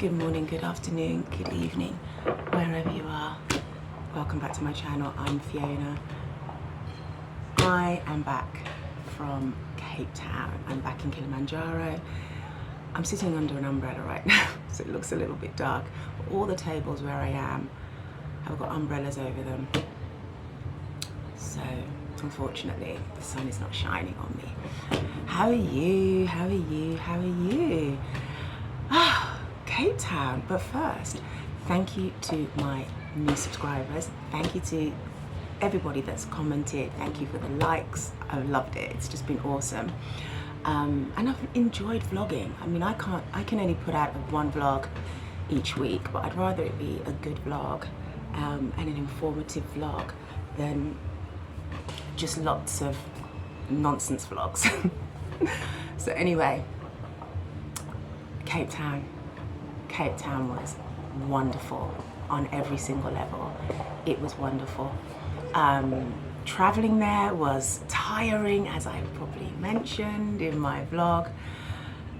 Good morning, good afternoon, good evening, wherever you are. Welcome back to my channel. I'm Fiona. I am back from Cape Town. I'm back in Kilimanjaro. I'm sitting under an umbrella right now, so it looks a little bit dark. But all the tables where I am have got umbrellas over them. So unfortunately, the sun is not shining on me. How are you? How are you? How are you? Cape Town. But first, thank you to my new subscribers. Thank you to everybody that's commented. Thank you for the likes. I've loved it. It's just been awesome. And I've enjoyed vlogging. I mean, I can only put out one vlog each week, but I'd rather it be a good vlog and an informative vlog than just lots of nonsense vlogs. So anyway, Cape Town was wonderful on every single level. It was wonderful. Traveling there was tiring, as I probably mentioned in my vlog.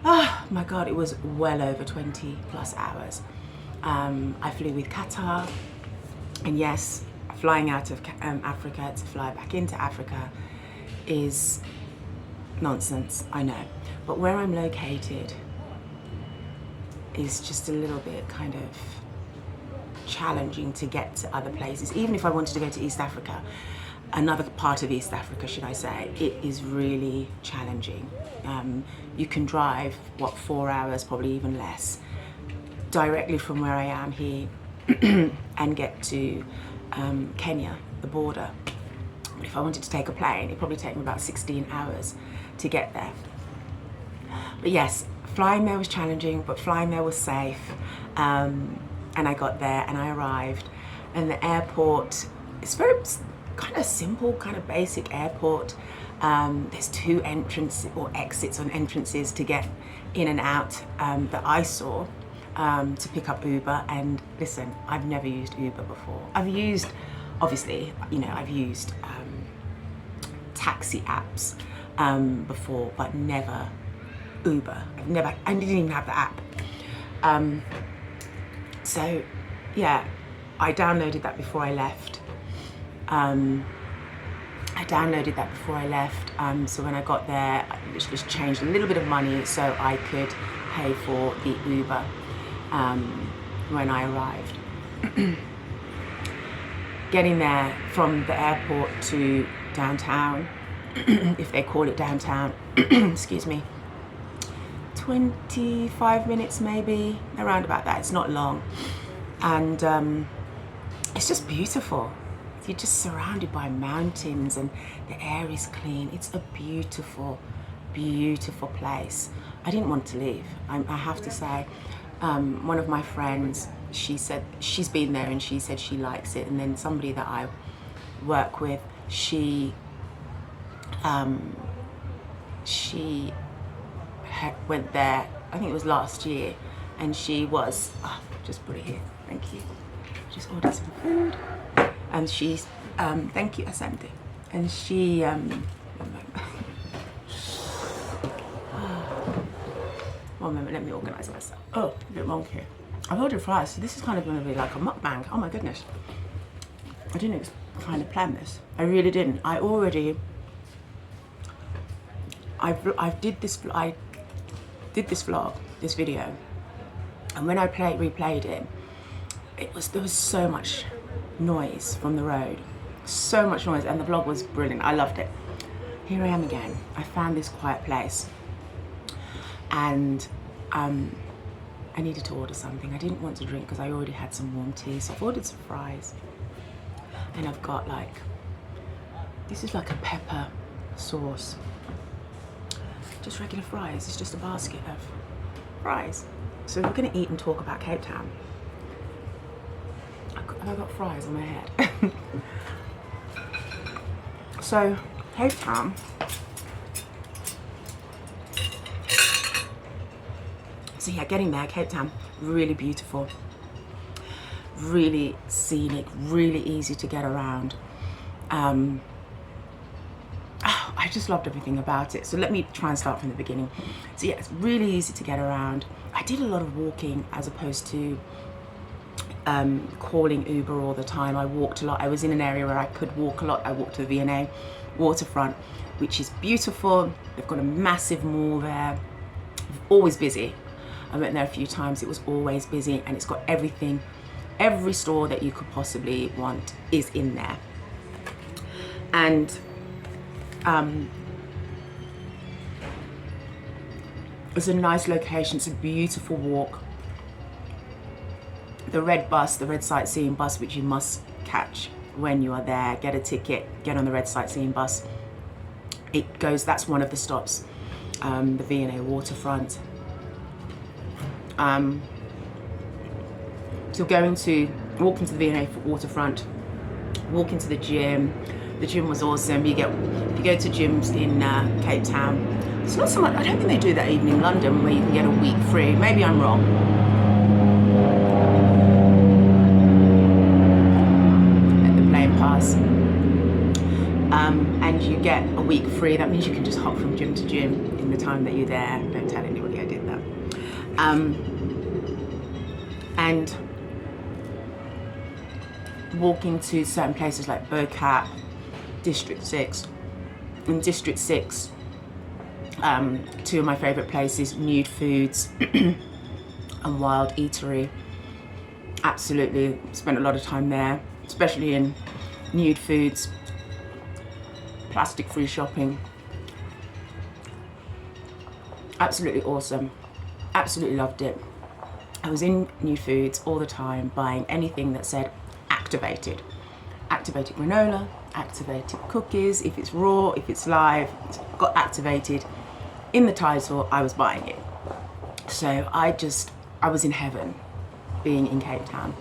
Oh my God, it was well over 20 plus hours. I flew with Qatar, and yes, flying out of Africa to fly back into Africa is nonsense, I know. But where I'm located is just a little bit kind of challenging to get to other places. Even if I wanted to go to East Africa, another part of East Africa, should I say, it is really challenging. You can drive, 4 hours, probably even less, directly from where I am here and get to Kenya, the border. But if I wanted to take a plane, it'd probably take me about 16 hours to get there. But yes, flying there was challenging, but flying there was safe. And I got there and I arrived, and the airport, it's very kind of simple, kind of basic airport. There's 2 entrances or exits on entrances to get in and out that I saw to pick up Uber. And listen, I've never used Uber before. I've used, obviously, you know, I've used taxi apps before, but never Uber. I didn't even have the app. So yeah, I downloaded that before I left. So when I got there, I just changed a little bit of money so I could pay for the Uber when I arrived. Getting there from the airport to downtown, if they call it downtown, excuse me, 25 minutes maybe, around about that. It's not long. And it's just beautiful. You're just surrounded by mountains and the air is clean. It's a beautiful, beautiful place. I didn't want to leave, I have to say. One of my friends, she said she's been there and she said she likes it. And then somebody that I work with, she went there, I think it was last year, and she was, just put it here, thank you. Just ordered some food, and she's, thank you, Asante. And she, one moment, let me organize myself. Oh, a bit wrong here. I've ordered fries, so this is kind of going to be like a mukbang. Oh my goodness. I didn't kind of plan this. I really didn't. I did this vlog, this video, and when I replayed it, there was so much noise from the road, so much noise, and the vlog was brilliant. I loved it. Here I am again. I found this quiet place, and I needed to order something. I didn't want to drink because I already had some warm tea, so I've ordered some fries, and I've got this is like a pepper sauce. Just regular fries. It's just a basket of fries. So we're going to eat and talk about Cape Town. I've got fries on my head. So Cape Town. So yeah, getting there, Cape Town, really beautiful, really scenic, really easy to get around. I I just loved everything about it. So let me try and start from the beginning. So yeah, it's really easy to get around. I did a lot of walking as opposed to calling Uber all the time. I walked a lot. I was in an area where I could walk a lot. I walked to the V&A waterfront, which is beautiful. They've got a massive mall there, always busy. I went there a few times. It was always busy, and it's got everything. Every store that you could possibly want is in there. And it's a nice location. It's a beautiful walk. The red sightseeing bus, which you must catch when you are there, get a ticket, get on the red sightseeing bus. It goes, that's one of the stops, the V&A waterfront. So walk into the V&A waterfront, walk into the gym. The gym was awesome. If you go to gyms in Cape Town, it's not so much, I don't think they do that even in London, where you can get a week free. Maybe I'm wrong. And you get a week free. That means you can just hop from gym to gym in the time that you're there. Don't tell anybody I did that. And walking to certain places like Bocap, District 6. In District 6, two of my favourite places, Nude Foods and Wild Eatery. Absolutely spent a lot of time there, especially in Nude Foods. Plastic-free shopping. Absolutely awesome. Absolutely loved it. I was in Nude Foods all the time, buying anything that said activated. Activated granola, activated cookies. If it's raw, if it's live, it's got activated in the title, I was buying it. So I was in heaven being in Cape Town.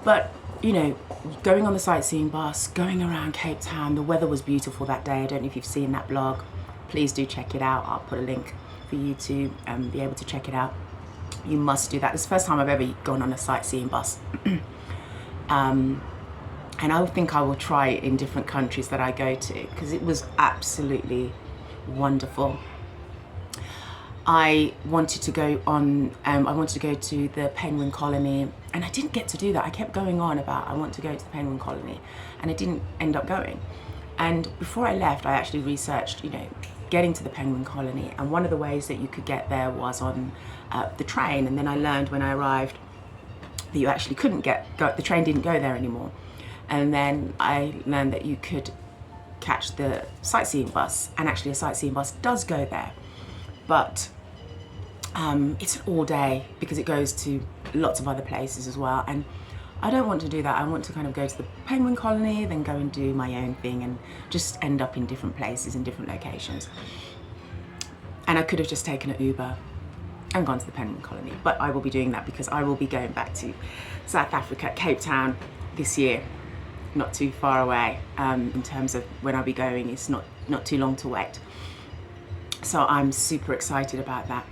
But you know, going on the sightseeing bus, going around Cape Town, the weather was beautiful that day. I don't know if you've seen that blog. Please do check it out. I'll put a link for you to be able to check it out. You must do that. It's the first time I've ever gone on a sightseeing bus. And I think I will try it in different countries that I go to, because it was absolutely wonderful. I wanted to go to the penguin colony, and I didn't get to do that. I kept going on about I want to go to the penguin colony, and I didn't end up going. And before I left, I actually researched, getting to the penguin colony, and one of the ways that you could get there was on the train. And then I learned when I arrived that you actually couldn't the train didn't go there anymore. And then I learned that you could catch the sightseeing bus, and actually a sightseeing bus does go there. But it's an all day, because it goes to lots of other places as well. And I don't want to do that. I want to kind of go to the penguin colony, then go and do my own thing and just end up in different places, in different locations. And I could have just taken an Uber and gone to the penguin colony, but I will be doing that because I will be going back to South Africa, Cape Town this year. Not too far away in terms of when I'll be going. It's not too long to wait. So I'm super excited about that.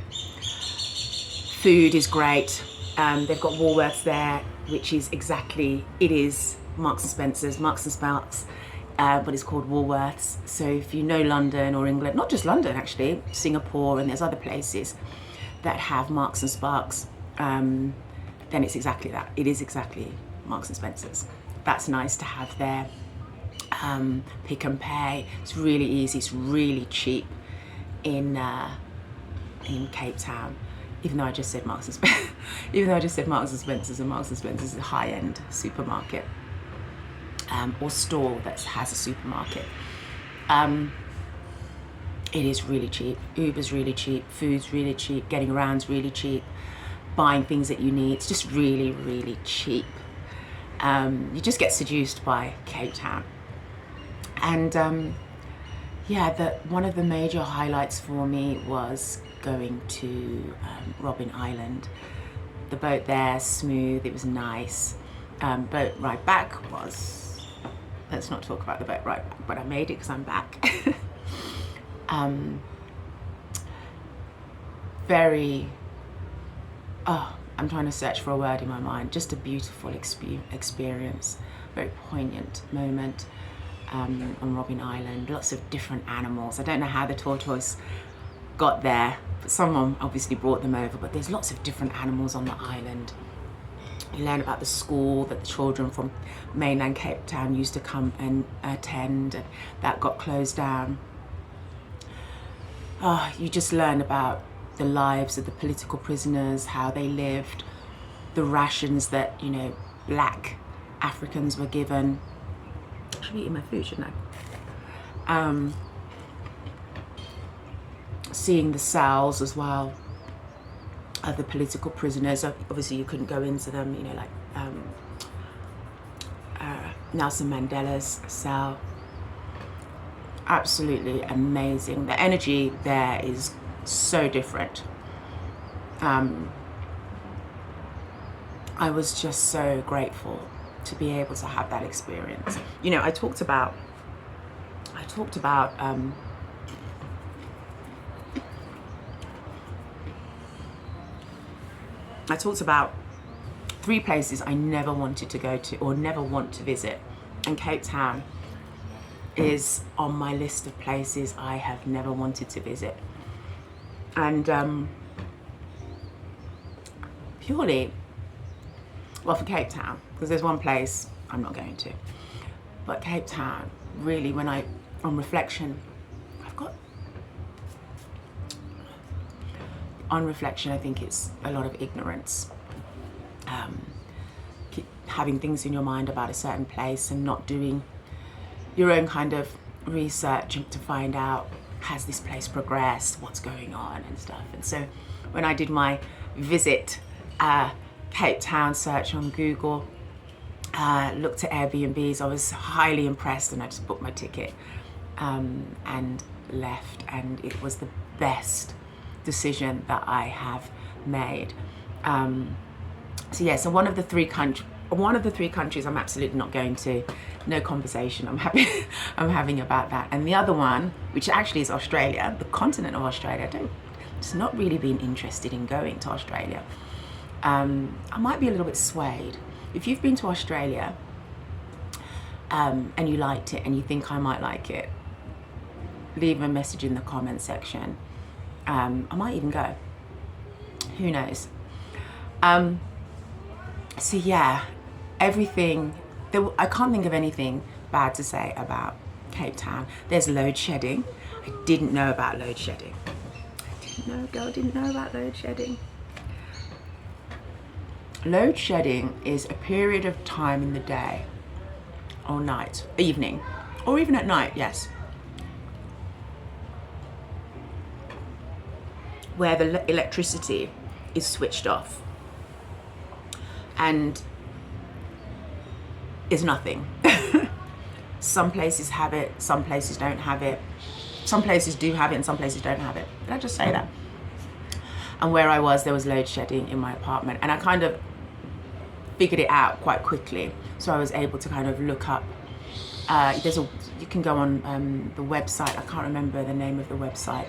Food is great. They've got Woolworths there, which is it is Marks and Spencer's, Marks and Sparks, but it's called Woolworths. So if you know London or England, not just London actually, Singapore, and there's other places that have Marks and Sparks, then it's exactly that. It is exactly Marks and Spencer's. That's nice to have there. Pick and pay. It's really easy. It's really cheap in Cape Town. Even though I just said Marks and Spencer's, and Marks and Spencer's is a high-end supermarket or store that has a supermarket. It is really cheap. Uber's really cheap. Food's really cheap. Getting around's really cheap. Buying things that you need, it's just really, really cheap. You just get seduced by Cape Town. And one of the major highlights for me was going to Robben Island. The boat there, smooth, it was nice. Boat ride back was, let's not talk about the boat ride back, but I made it because I'm back. I'm trying to search for a word in my mind. Just a beautiful experience, very poignant moment. on Robben Island. Lots of different animals. I don't know how the tortoise got there, but someone obviously brought them over, but there's lots of different animals on the island. You learn about the school that the children from mainland Cape Town used to come and attend, and that got closed down. You just learn about the lives of the political prisoners, how they lived, the rations that, you know, black Africans were given. I should be eating my food, shouldn't I? Seeing the cells as well of the political prisoners. Obviously you couldn't go into them, you know, like Nelson Mandela's cell. Absolutely amazing. The energy there is so different. I was just so grateful to be able to have that experience. You know, I talked about three places I never wanted to go to or never want to visit, and Cape Town is on my list of places I have never wanted to visit. And purely, well, for Cape Town, because there's one place I'm not going to, but Cape Town, really, on reflection, I think it's a lot of ignorance. Keep having things in your mind about a certain place and not doing your own kind of research to find out, has this place progressed, what's going on and stuff. And so when I did my visit Cape Town search on Google, looked at Airbnbs, I was highly impressed, and I just booked my ticket and left, and it was the best decision that I have made. So one of the three countries I'm absolutely not going to. No conversation I'm having about that. And the other one, which actually is Australia, the continent of Australia, just not really been interested in going to Australia. I might be a little bit swayed. If you've been to Australia and you liked it and you think I might like it, leave a message in the comment section. I might even go. Who knows? So yeah, everything. I can't think of anything bad to say about Cape Town. There's load shedding. I didn't know about load shedding. Didn't know about load shedding. Load shedding is a period of time in the day or night, evening, or even at night, yes, where the electricity is switched off and is nothing. Some places have it, some places don't have it. Some places do have it and some places don't have it. Did I just say that? And where I was, there was load shedding in my apartment, and I kind of figured it out quite quickly. So I was able to kind of look up, you can go on the website, I can't remember the name of the website,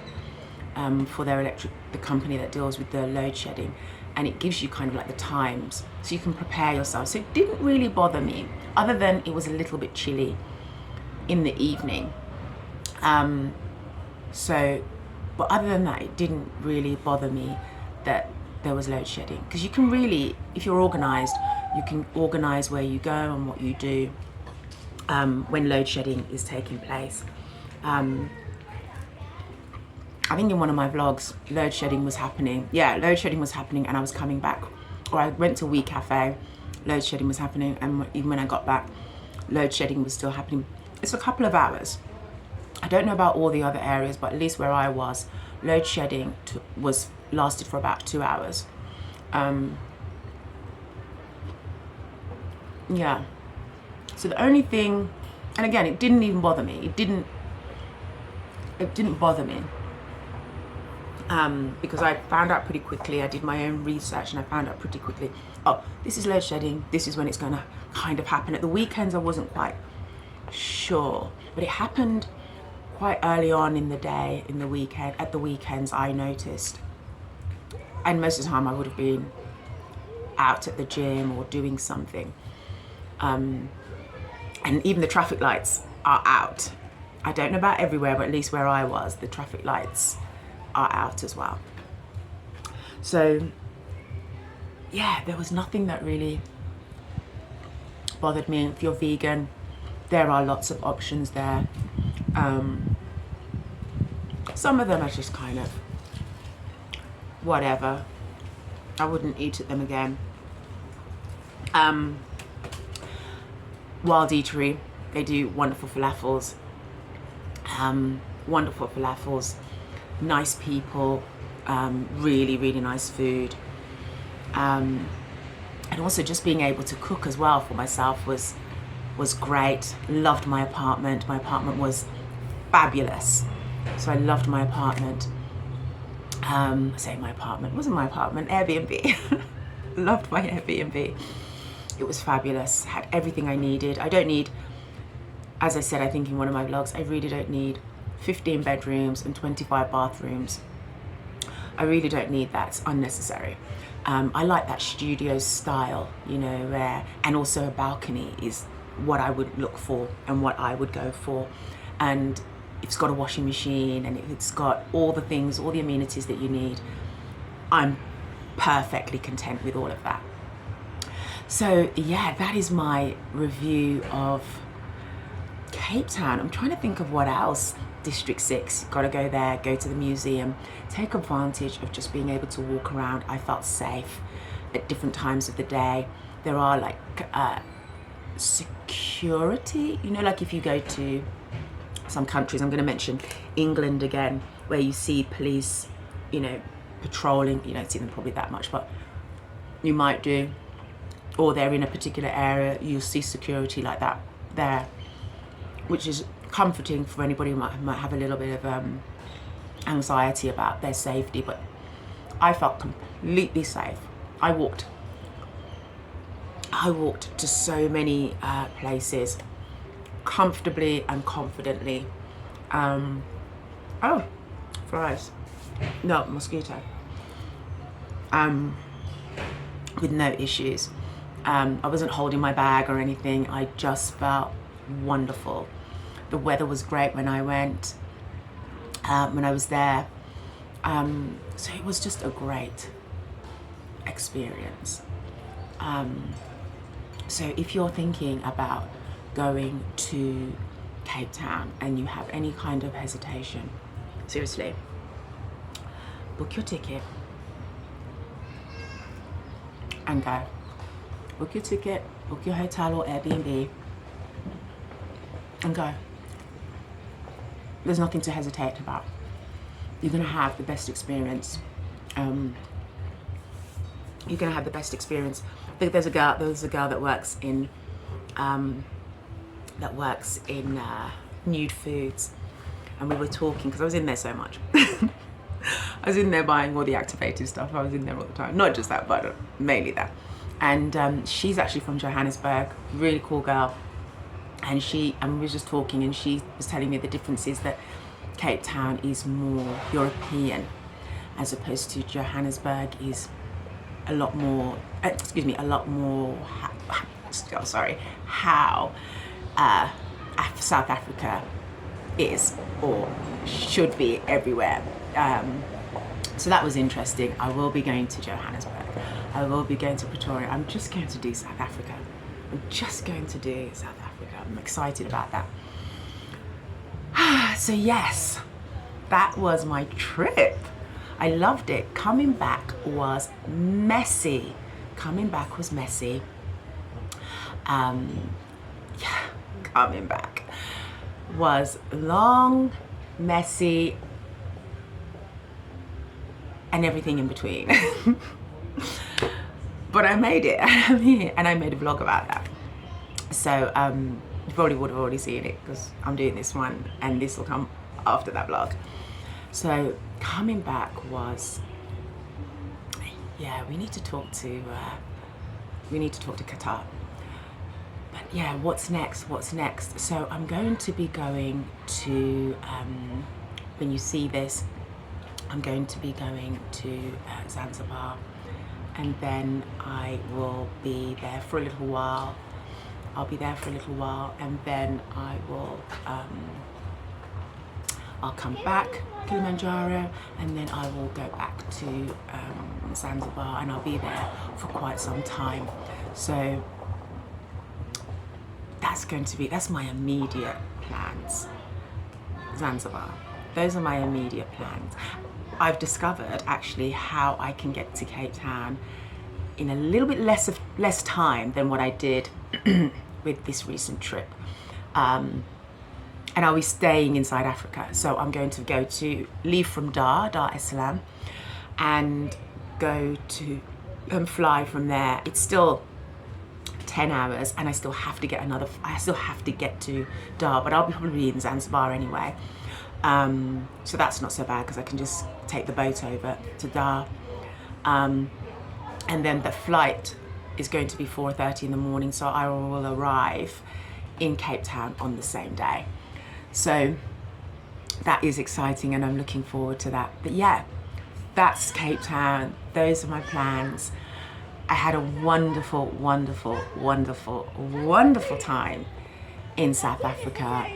for the company that deals with the load shedding, and it gives you kind of like the times, so you can prepare yourself. So it didn't really bother me, other than it was a little bit chilly in the evening. But other than that, it didn't really bother me that there was load shedding, because you can really, if you're organised, you can organise where you go and what you do when load shedding is taking place. I think in one of my vlogs, load shedding was happening. Yeah, load shedding was happening, and I was coming back, or I went to Wee Cafe, load shedding was happening, and even when I got back, load shedding was still happening. It's a couple of hours. I don't know about all the other areas, but at least where I was, load shedding lasted for about 2 hours. Yeah. So the only thing, and again, it didn't even bother me. It didn't bother me. Because I found out pretty quickly. I did my own research and I found out pretty quickly, oh, this is load shedding. This is when it's going to kind of happen. At the weekends, I wasn't quite sure, but it happened quite early on in the day, at the weekends, I noticed. And most of the time I would have been out at the gym or doing something. And even the traffic lights are out. I don't know about everywhere, but at least where I was, the traffic lights are out as well. So yeah, there was nothing that really bothered me. If you're vegan, there are lots of options there. Some of them are just kind of whatever. I wouldn't eat at them again. Wild Eatery, they do wonderful falafels. Wonderful falafels, nice people, really, really nice food. And also just being able to cook as well for myself was great. Loved my apartment. My apartment was fabulous. So I loved my apartment. I say my apartment, it wasn't my apartment, Airbnb. Loved my Airbnb. It was fabulous, had everything I needed. I don't need, as I said, I think in one of my vlogs, I really don't need 15 bedrooms and 25 bathrooms. I really don't need that, it's unnecessary. I like that studio style, you know, and also a balcony is what I would look for and what I would go for. And it's got a washing machine and it's got all the things, all the amenities that you need. I'm perfectly content with all of that. So yeah, that is my review of Cape Town. I'm trying to think of what else. District 6, gotta go there, go to the museum, take advantage of just being able to walk around. I felt safe at different times of the day. There are like security, you know, like if you go to some countries, I'm gonna mention England again, where you see police, you know, patrolling. You don't see them probably that much, but you might do. Or they're in a particular area, you'll see security like that there, which is comforting for anybody who might have a little bit of anxiety about their safety. But I felt completely safe. I walked to so many places comfortably and confidently. Oh, flies. No, mosquito. With no issues. I wasn't holding my bag or anything. I just felt wonderful. The weather was great when I went, when I was there. So it was just a great experience. So if you're thinking about going to Cape Town and you have any kind of hesitation, seriously, book your ticket and go. Book your ticket, book your hotel or Airbnb and go. There's nothing to hesitate about. You're gonna have the best experience. You're gonna have the best experience. I think there's a girl that works in Nude Foods, and we were talking because I was in there so much. I was in there buying all the activated stuff. I was in there all the time. Not just that, but mainly that. And she's actually from Johannesburg, really cool girl. And we were just talking, and she was telling me the differences that Cape Town is more European, as opposed to Johannesburg is a lot more, how South Africa is or should be everywhere. So that was interesting. I will be going to Johannesburg. I will be going to Pretoria. I'm just going to do South Africa. I'm just going to do South Africa. I'm excited about that. So yes, that was my trip. I loved it. Coming back was messy. Coming back was long, messy, and everything in between. But I made it, and I made a vlog about that. So you probably would have already seen it because I'm doing this one, and this will come after that vlog. So coming back was, yeah, we need to talk to Qatar. But yeah, what's next? So I'm going to be going to, when you see this, I'm going to be going to Zanzibar, and then I will be there for a little while, I'll be there for a little while, and then I will I'll come back Kilimanjaro, and then I will go back to Zanzibar, and I'll be there for quite some time. So that's my immediate plans. Zanzibar, those are my immediate plans. I've discovered actually how I can get to Cape Town in a little bit less time than what I did with this recent trip. And I'll be staying inside Africa. So I'm going to leave from Dar es Salaam, and go to fly from there. It's still 10 hours, and I still have to get to Dar, but I'll be probably in Zanzibar anyway. So that's not so bad, because I can just take the boat over to Dar. And then the flight is going to be 4:30 in the morning, so I will arrive in Cape Town on the same day. So that is exciting, and I'm looking forward to that. But yeah, that's Cape Town. Those are my plans. I had a wonderful, wonderful, wonderful, wonderful time in South Africa.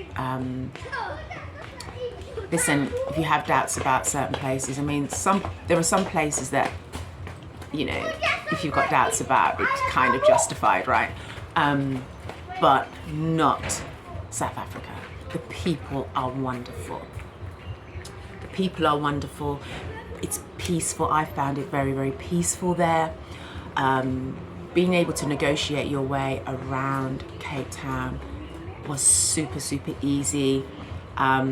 Listen, if you have doubts about certain places, I mean, there are some places that, you know, if you've got doubts about, it's kind of justified, right? But not South Africa. The people are wonderful. The people are wonderful. It's peaceful. I found it very, very peaceful there. Being able to negotiate your way around Cape Town was super, super easy. I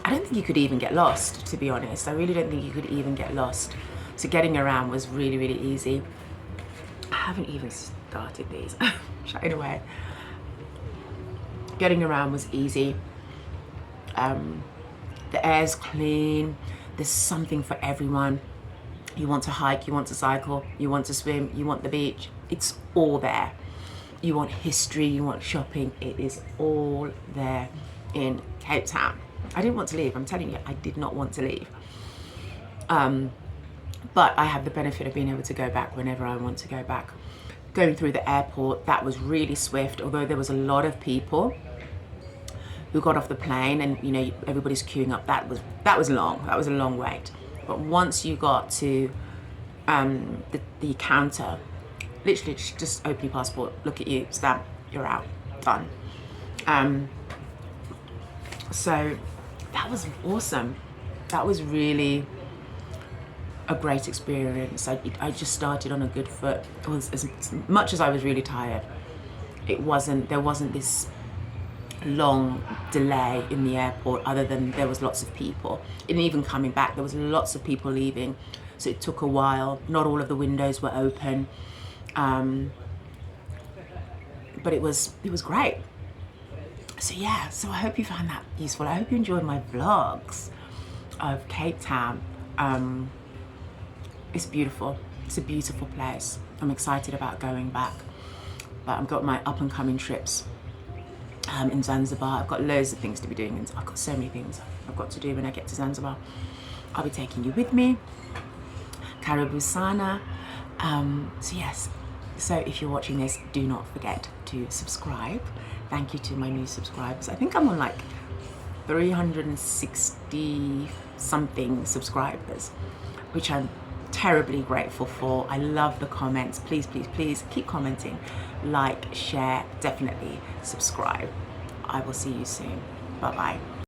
don't think you could even get lost, to be honest. I really don't think you could even get lost. So getting around was really, really easy. I haven't even started these. Chatting away. Getting around was easy. The air's clean. There's something for everyone. You want to hike, you want to cycle, you want to swim, you want the beach. It's all there. You want history, you want shopping. It is all there in Cape Town. I didn't want to leave. I'm telling you, I did not want to leave. But I have the benefit of being able to go back whenever I want to go back. Going through the airport, that was really swift, although there was a lot of people who got off the plane, and you know, everybody's queuing up. That was long. That was a long wait. But once you got to the counter, literally just open your passport, look at you, stamp, you're out, done. So that was awesome. That was really a great experience. I just started on a good foot. It was, as much as I was really tired, there wasn't this long delay in the airport, other than there was lots of people. And even coming back, there was lots of people leaving, so it took a while. Not all of the windows were open, but it was great. So yeah, so I hope you found that useful. I hope you enjoyed my vlogs of Cape Town. It's beautiful. It's a beautiful place. I'm excited about going back, but I've got my up and coming trips in Zanzibar. I've got loads of things to be doing, and I've got so many things I've got to do when I get to Zanzibar. I'll be taking you with me. Karibu Sana. So yes, so if you're watching this, do not forget to subscribe. Thank you to my new subscribers. I think I'm on like 360 something subscribers, which I'm terribly grateful for. I love the comments. Please, please, please keep commenting, like, share, definitely subscribe. I will see you soon. Bye bye.